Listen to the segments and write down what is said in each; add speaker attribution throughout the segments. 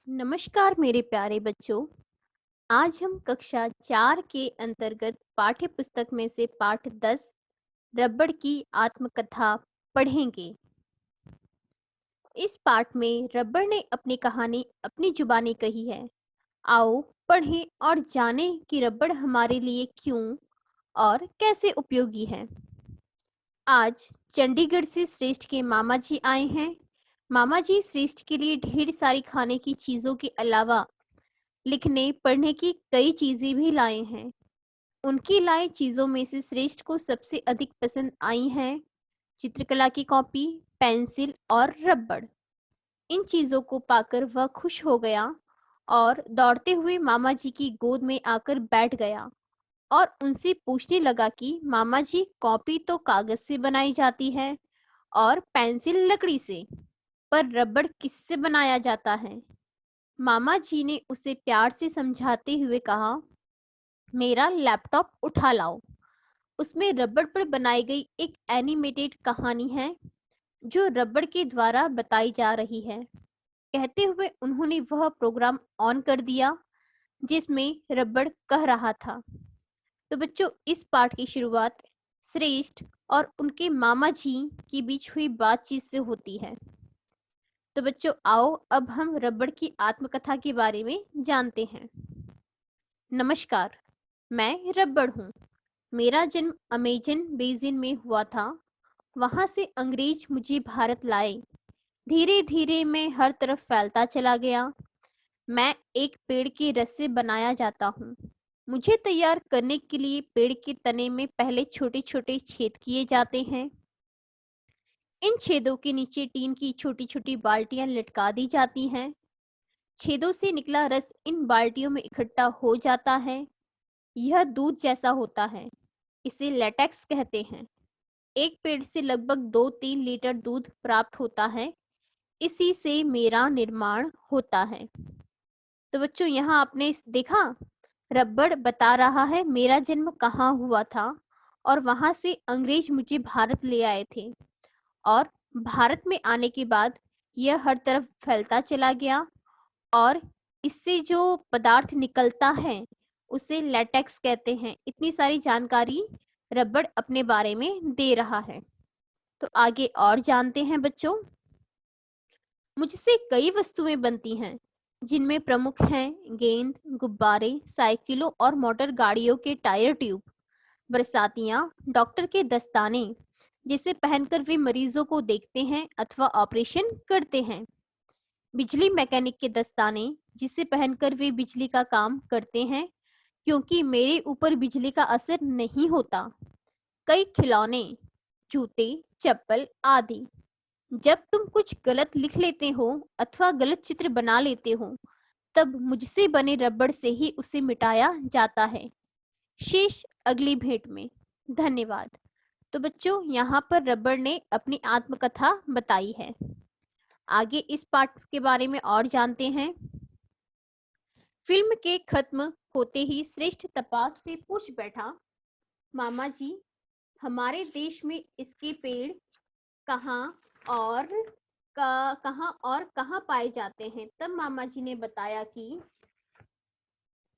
Speaker 1: नमस्कार मेरे प्यारे बच्चों। आज हम कक्षा 4 के अंतर्गत पाठ्य पुस्तक में से पाठ 10 रबड़ की आत्मकथा पढ़ेंगे। इस पाठ में रबड़ ने अपनी कहानी अपनी जुबानी कही है। आओ पढ़ें और जानें कि रबड़ हमारे लिए क्यों और कैसे उपयोगी है। आज चंडीगढ़ से श्रेष्ठ के मामा जी आए हैं। मामा जी श्रेष्ठ के लिए ढेर सारी खाने की चीजों के अलावा लिखने पढ़ने की कई चीजें भी लाए हैं। उनकी लाई चीजों में से श्रेष्ठ को सबसे अधिक पसंद आई हैं चित्रकला की कॉपी, पेंसिल और रबड़। इन चीजों को पाकर वह खुश हो गया और दौड़ते हुए मामा जी की गोद में आकर बैठ गया और उनसे पूछने लगा कि मामा जी, कॉपी तो कागज से बनाई जाती है और पेंसिल लकड़ी से, पर रबड़ किससे बनाया जाता है? मामा जी ने उसे प्यार से समझाते हुए कहा, मेरा लैपटॉप उठा लाओ। उसमें रबड़ पर बनाई गई एक एनिमेटेड कहानी है जो रबड़ के द्वारा बताई जा रही है। कहते हुए उन्होंने वह प्रोग्राम ऑन कर दिया जिसमें रबड़ कह रहा था। तो बच्चों, इस पाठ की शुरुआत श्रेष्ठ और उनके मामा जी के बीच हुई बातचीत से होती है। तो बच्चों, आओ अब हम रबड़ की आत्मकथा के बारे में जानते हैं। नमस्कार, मैं रबड़ हूँ। मेरा जन्म अमेजन बेसिन में हुआ था। वहां से अंग्रेज मुझे भारत लाए। धीरे धीरे मैं हर तरफ फैलता चला गया। मैं एक पेड़ के रस से बनाया जाता हूँ। मुझे तैयार करने के लिए पेड़ के तने में पहले छोटे छोटे छेद किए जाते हैं। इन छेदों के नीचे टीन की छोटी छोटी बाल्टियां लटका दी जाती हैं। छेदों से निकला रस इन बाल्टियों में इकट्ठा हो जाता है। यह दूध जैसा होता है। इसे लेटेक्स कहते हैं। एक पेड़ से लगभग 2-3 लीटर दूध प्राप्त होता है। इसी से मेरा निर्माण होता है। तो बच्चों, यहाँ आपने देखा, रबड़ बता रहा है मेरा जन्म कहाँ हुआ था और वहां से अंग्रेज मुझे भारत ले आए थे और भारत में आने के बाद यह हर तरफ फैलता चला गया और इससे जो पदार्थ निकलता है उसे लेटेक्स कहते हैं। इतनी सारी जानकारी रबड़ अपने बारे में दे रहा है। तो आगे और जानते हैं बच्चों। मुझसे कई वस्तुएं बनती हैं जिनमें प्रमुख हैं गेंद, गुब्बारे, साइकिलों और मोटर गाड़ियों के टायर ट्यूब, बरसातियां, डॉक्टर के दस्ताने जिसे पहनकर वे मरीजों को देखते हैं अथवा ऑपरेशन करते हैं, बिजली मैकेनिक के दस्ताने जिसे पहनकर वे बिजली का काम करते हैं क्योंकि मेरे ऊपर बिजली का असर नहीं होता, कई खिलौने, जूते, चप्पल आदि। जब तुम कुछ गलत लिख लेते हो अथवा गलत चित्र बना लेते हो तब मुझसे बने रबड़ से ही उसे मिटाया जाता है। शेष अगली भेंट में। धन्यवाद। तो बच्चों, यहाँ पर रबड़ ने अपनी आत्मकथा बताई है। आगे इस पाठ के बारे में और जानते हैं। फिल्म के खत्म होते ही श्रेष्ठ तपाक से पूछ बैठा, मामा जी, हमारे देश में इसके पेड़ कहाँ और कहाँ पाए जाते हैं? तब मामा जी ने बताया कि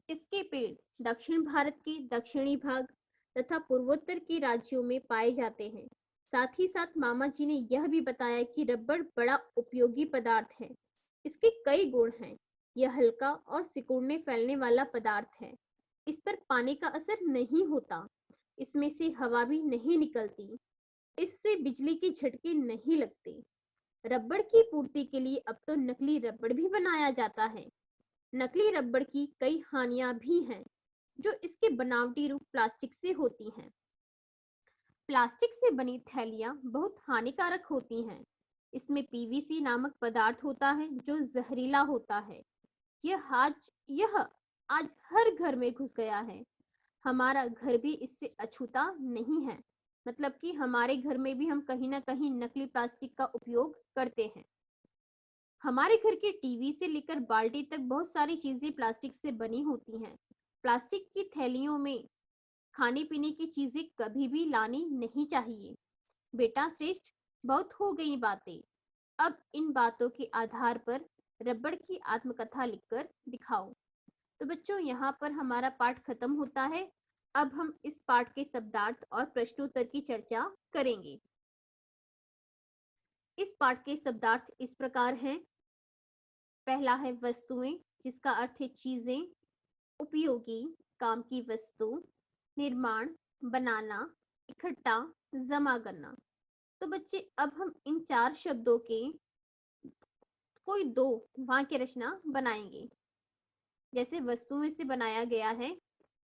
Speaker 1: इसके पेड़ दक्षिण भारत के दक्षिणी भाग तथा पूर्वोत्तर के राज्यों में पाए जाते हैं। साथ ही साथ मामा जी ने यह भी बताया कि रबड़ बड़ा उपयोगी पदार्थ है। इसके कई गुण हैं। यह हल्का और सिकुड़ने फैलने वाला पदार्थ है। इस पर पानी का असर नहीं होता। इसमें से हवा भी नहीं निकलती। इससे बिजली के झटके नहीं लगते। रबड़ की पूर्ति के लिए अब तो नकली रबड़ भी बनाया जाता है। नकली रबड़ की कई हानियां भी हैं जो इसके बनावटी रूप प्लास्टिक से होती हैं। प्लास्टिक से बनी थैलियां बहुत हानिकारक होती हैं। इसमें पीवीसी नामक पदार्थ होता है जो जहरीला होता है। यह आज हर घर में घुस गया है। हमारा घर भी इससे अछूता नहीं है। मतलब कि हमारे घर में भी हम कहीं ना कहीं नकली प्लास्टिक का उपयोग करते हैं। हमारे घर के टीवी से लेकर बाल्टी तक बहुत सारी चीजें प्लास्टिक से बनी होती हैं। प्लास्टिक की थैलियों में खाने पीने की चीजें कभी भी लानी नहीं चाहिए। बेटा श्रेष्ठ, बहुत हो गई बातें। अब इन बातों के आधार पर रबड़ की आत्मकथा लिखकर दिखाओ। तो बच्चों यहाँ पर हमारा पाठ खत्म होता है। अब हम इस पाठ के शब्दार्थ और प्रश्नोत्तर की चर्चा करेंगे। इस पाठ के शब्दार्थ इस प्रकार हैं। पहला है वस्तुएं, जिसका अर्थ है चीजें, उपयोगी, काम की वस्तु, निर्माण, बनाना, इकट्ठा, जमा करना। तो बच्चे अब हम इन चार शब्दों के कोई दो वाक्य रचना बनाएंगे। जैसे वस्तुओं से बनाया गया है,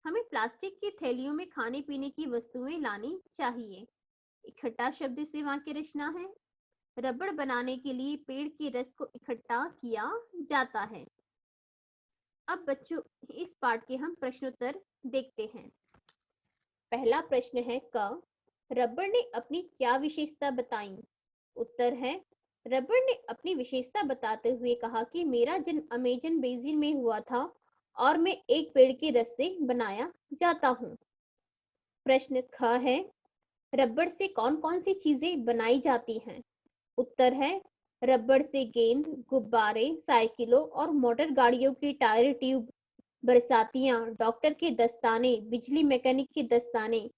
Speaker 1: हमें प्लास्टिक की थैलियों में खाने पीने की वस्तुएं लानी चाहिए। इकट्ठा शब्द से वाक्य रचना है, रबड़ बनाने के लिए पेड़ के रस को इकट्ठा किया जाता है। अब बच्चों इस पाठ के हम प्रश्नोत्तर देखते हैं। पहला प्रश्न है क, रबड़ ने अपनी क्या विशेषता बताई? उत्तर है, रबड़ ने अपनी विशेषता बताते हुए कहा कि मेरा जन्म अमेजन बेसिन में हुआ था और मैं एक पेड़ के रस से बनाया जाता हूँ। प्रश्न ख है, रबड़ से कौन कौन सी चीजें बनाई जाती हैं? उत्तर है, रबड़ से गेंद, गुब्बारे, साइकिलों और मोटर गाड़ियों के टायर ट्यूब, बरसातियां, डॉक्टर के दस्ताने, बिजली मैकेनिक के दस्ताने,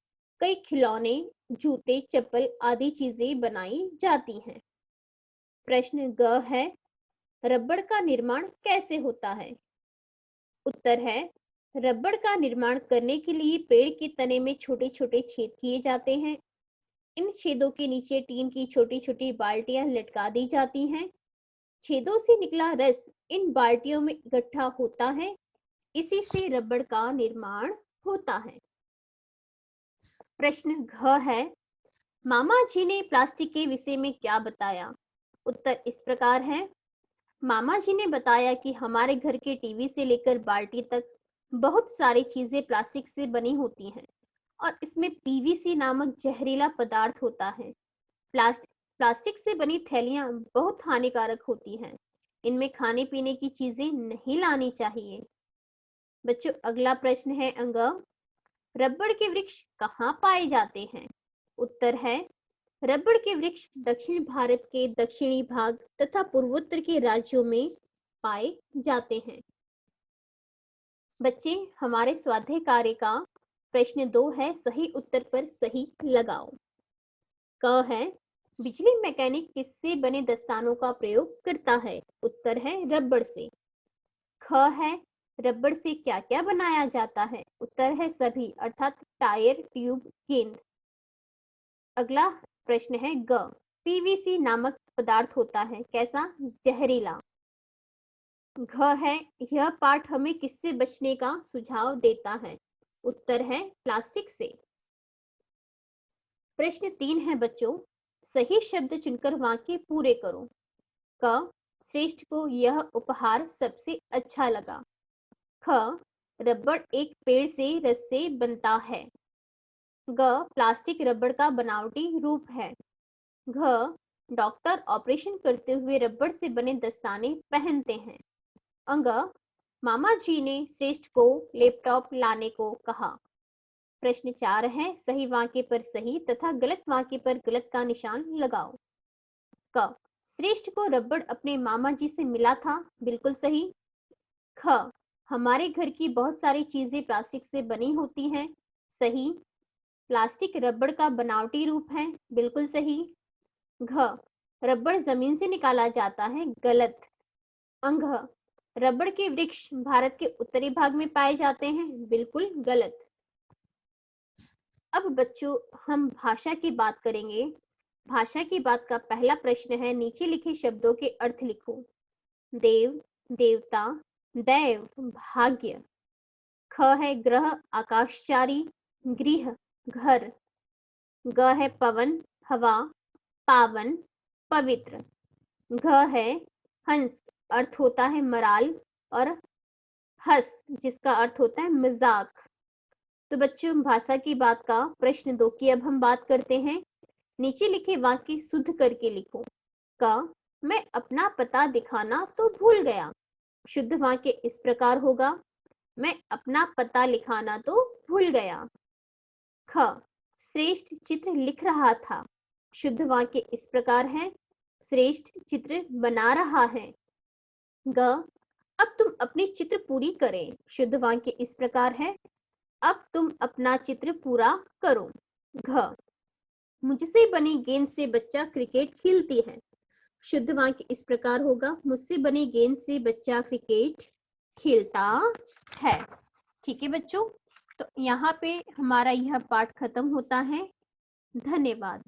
Speaker 1: कई खिलौने, जूते, चप्पल आदि चीजें बनाई जाती हैं। प्रश्न ग है, रबड़ का निर्माण कैसे होता है? उत्तर है, रबड़ का निर्माण करने के लिए पेड़ के तने में छोटे छोटे छेद किए जाते हैं। इन छेदों के नीचे टीन की छोटी छोटी बाल्टियां लटका दी जाती हैं। छेदों से निकला रस इन बाल्टियों में इकट्ठा होता है। इसी से रबड़ का निर्माण होता है। प्रश्न घ है, मामा जी ने प्लास्टिक के विषय में क्या बताया? उत्तर इस प्रकार है, मामा जी ने बताया कि हमारे घर के टीवी से लेकर बाल्टी तक बहुत सारी चीजें प्लास्टिक से बनी होती हैं और इसमें पीवीसी नामक जहरीला पदार्थ होता है। प्लास्टिक से बनी थैलियां बहुत हानिकारक होती हैं। इनमें खाने पीने की चीजें नहीं लानी चाहिए। बच्चों अगला प्रश्न है अंग, रबड़ के वृक्ष कहाँ पाए जाते हैं? उत्तर है, रबड़ के वृक्ष दक्षिण भारत के दक्षिणी भाग तथा पूर्वोत्तर के राज्यों में पाए जाते हैं। बच्चे हमारे स्वाध्याय कार्य का प्रश्न 2 है, सही उत्तर पर सही लगाओ। क है, बिजली मैकेनिक किससे बने दस्तानों का प्रयोग करता है? उत्तर है, रबड़ से। ख है, रबड़ से क्या क्या बनाया जाता है? उत्तर है, सभी, अर्थात टायर, ट्यूब, गेंद। अगला प्रश्न है ग, पीवीसी नामक पदार्थ होता है कैसा? जहरीला। घ है, यह पाठ हमें किससे बचने का सुझाव देता है? उत्तर है, प्लास्टिक से। प्रश्न 3 है बच्चों, सही शब्द चुनकर वाक्य पूरे करो। क, श्रेष्ठ को यह उपहार सबसे अच्छा लगा। ख, रबड़ एक पेड़ से रस से बनता है। ग, प्लास्टिक रबड़ का बनावटी रूप है। घ, डॉक्टर ऑपरेशन करते हुए रबड़ से बने दस्ताने पहनते हैं। अंग, मामा जी ने श्रेष्ठ को लैपटॉप लाने को कहा। प्रश्न 4 है, सही वाक्य पर सही तथा गलत वाक्य पर गलत का निशान लगाओ। क, श्रेष्ठ को रबड़ अपने मामा जी से मिला था, बिल्कुल सही। ख, हमारे घर की बहुत सारी चीजें प्लास्टिक से बनी होती हैं, सही। प्लास्टिक रबड़ का बनावटी रूप है, बिल्कुल सही। घ, रबड़ जमीन से निकाला जाता है, गलत। अंग, रबड़ के वृक्ष भारत के उत्तरी भाग में पाए जाते हैं, बिल्कुल गलत। अब बच्चों हम भाषा की बात करेंगे। भाषा की बात का पहला प्रश्न है, नीचे लिखे शब्दों के अर्थ लिखो। देव, देवता, दैव, भाग्य। ख है ग्रह, आकाशचारी, गृह, घर। ग है पवन, हवा, पावन, पवित्र। घ है हंस, अर्थ होता है मराल, और हंस जिसका अर्थ होता है मजाक। तो बच्चों भाषा की बात का प्रश्न 2 की अब हम बात करते हैं। नीचे लिखे वाक्य शुद्ध करके लिखो। क, मैं अपना पता दिखाना तो भूल गया। शुद्ध वाक्य इस प्रकार होगा, मैं अपना पता लिखाना तो भूल गया। ख, श्रेष्ठ चित्र लिख रहा था। शुद्ध वाक्य इस प्रकार है, श्रेष्ठ चित्र बना रहा है। ग, अब तुम अपनी चित्र पूरी करें। शुद्ध वाक्य इस प्रकार है, अब तुम अपना चित्र पूरा करो। घ, मुझसे बनी गेंद से बच्चा क्रिकेट खेलती है। शुद्ध वाक्य इस प्रकार होगा, मुझसे बनी गेंद से बच्चा क्रिकेट खेलता है। ठीक है बच्चों, तो यहाँ पे हमारा यह पाठ खत्म होता है। धन्यवाद।